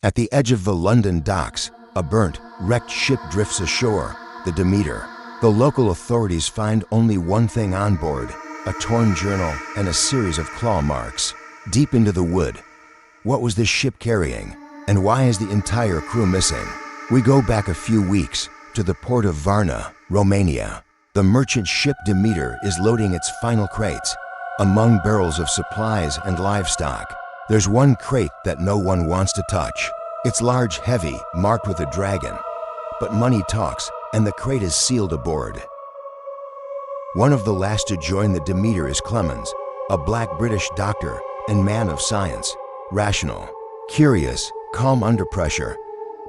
At the edge of the London docks, a burnt, wrecked ship drifts ashore, the Demeter. The local authorities find only one thing on board, a torn journal and a series of claw marks. Deep into the wood, what was this ship carrying, and why is the entire crew missing? We go back a few weeks to the port of Varna, Romania. The merchant ship Demeter is loading its final crates. Among barrels of supplies and livestock, there's one crate that no one wants to touch. It's large, heavy, marked with a dragon. But money talks, and the crate is sealed aboard. One of the last to join the Demeter is Clemens, a black British doctor and man of science, rational, curious, calm under pressure.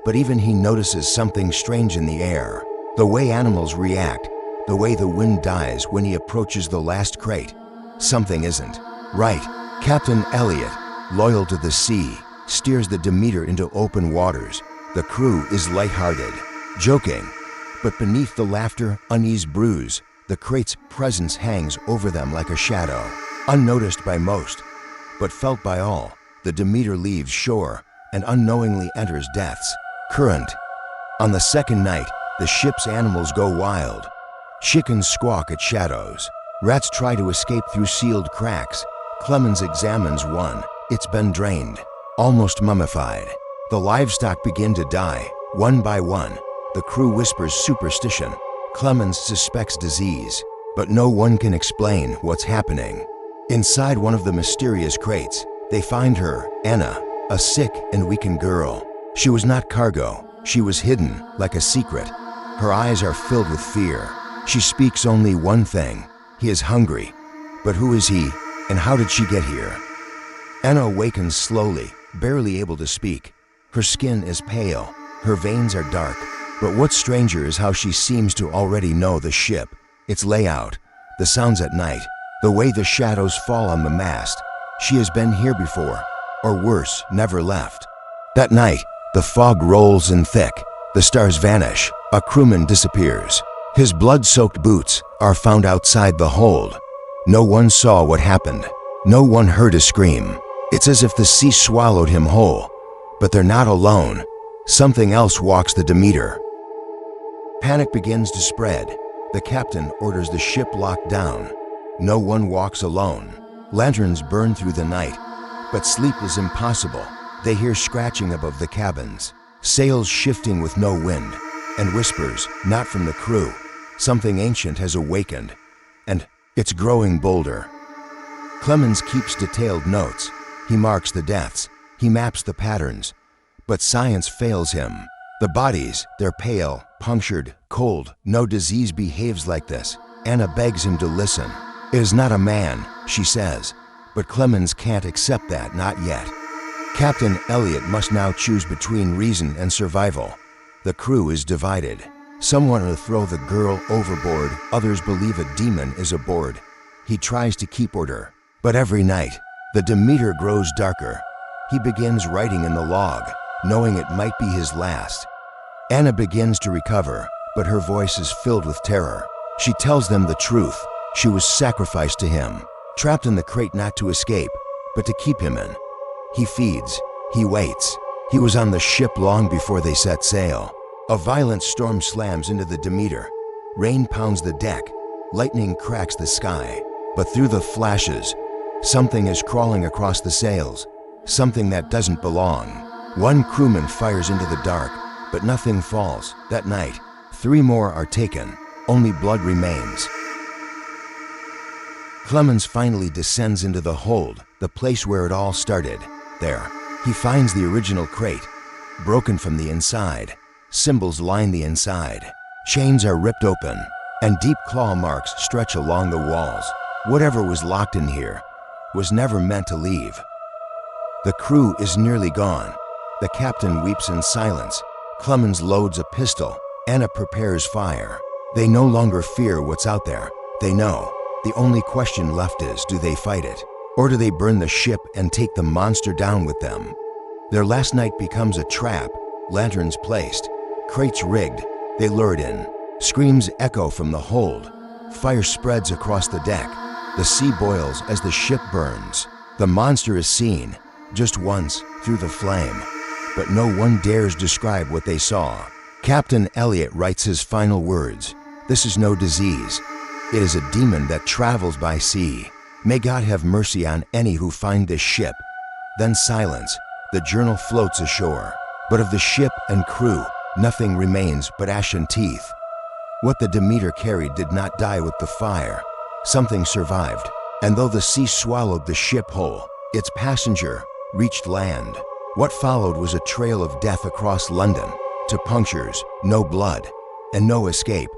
But even he notices something strange in the air. The way animals react, the way the wind dies when he approaches the last crate. Something isn't right. Captain Elliot, loyal to the sea, steers the Demeter into open waters. The crew is lighthearted, joking, but beneath the laughter, unease brews. The crate's presence hangs over them like a shadow, unnoticed by most, but felt by all. The Demeter leaves shore and unknowingly enters death's current. On the second night, the ship's animals go wild. Chickens squawk at shadows. Rats try to escape through sealed cracks. Clemens examines one. It's been drained, almost mummified. The livestock begin to die, one by one. The crew whispers superstition. Clemens suspects disease, but no one can explain what's happening. Inside one of the mysterious crates, they find her, Anna, a sick and weakened girl. She was not cargo. She was hidden, like a secret. Her eyes are filled with fear. She speaks only one thing. He is hungry. But who is he, and how did she get here? Anna awakens slowly, barely able to speak. Her skin is pale. Her veins are dark. But what's stranger is how she seems to already know the ship, its layout, the sounds at night, the way the shadows fall on the mast. She has been here before, or worse, never left. That night, the fog rolls in thick. The stars vanish. A crewman disappears. His blood-soaked boots are found outside the hold. No one saw what happened. No one heard a scream. It's as if the sea swallowed him whole. But they're not alone. Something else walks the Demeter. Panic begins to spread. The captain orders the ship locked down. No one walks alone. Lanterns burn through the night, but sleep is impossible. They hear scratching above the cabins, sails shifting with no wind, and whispers, not from the crew. Something ancient has awakened, and it's growing bolder. Clemens keeps detailed notes. He marks the deaths. He maps the patterns. But science fails him. The bodies, they're pale, punctured, cold. No disease behaves like this. Anna begs him to listen. It is not a man, she says, but Clemens can't accept that, not yet. Captain Elliot must now choose between reason and survival. The crew is divided. Some want to throw the girl overboard, others believe a demon is aboard. He tries to keep order, but every night, the Demeter grows darker. He begins writing in the log, knowing it might be his last. Anna begins to recover, but her voice is filled with terror. She tells them the truth. She was sacrificed to him, trapped in the crate not to escape, but to keep him in. He feeds. He waits. He was on the ship long before they set sail. A violent storm slams into the Demeter. Rain pounds the deck. Lightning cracks the sky. But through the flashes, something is crawling across the sails. Something that doesn't belong. One crewman fires into the dark, but nothing falls. That night, 3 more are taken. Only blood remains. Clemens finally descends into the hold, the place where it all started. There, he finds the original crate, broken from the inside. Symbols line the inside. Chains are ripped open, and deep claw marks stretch along the walls. Whatever was locked in here was never meant to leave. The crew is nearly gone. The captain weeps in silence. Clemens loads a pistol. Anna prepares fire. They no longer fear what's out there. They know. The only question left is, do they fight it? Or do they burn the ship and take the monster down with them? Their last night becomes a trap. Lanterns placed. Crates rigged. They lure it in. Screams echo from the hold. Fire spreads across the deck. The sea boils as the ship burns. The monster is seen, just once, through the flame. but no one dares describe what they saw. Captain Elliot writes his final words. This is no disease. It is a demon that travels by sea. May God have mercy on any who find this ship. Then silence. The journal floats ashore. But of the ship and crew, nothing remains but ashen teeth. What the Demeter carried did not die with the fire. Something survived, and though the sea swallowed the ship whole, its passenger reached land. What followed was a trail of death across London, to punctures, no blood, and no escape.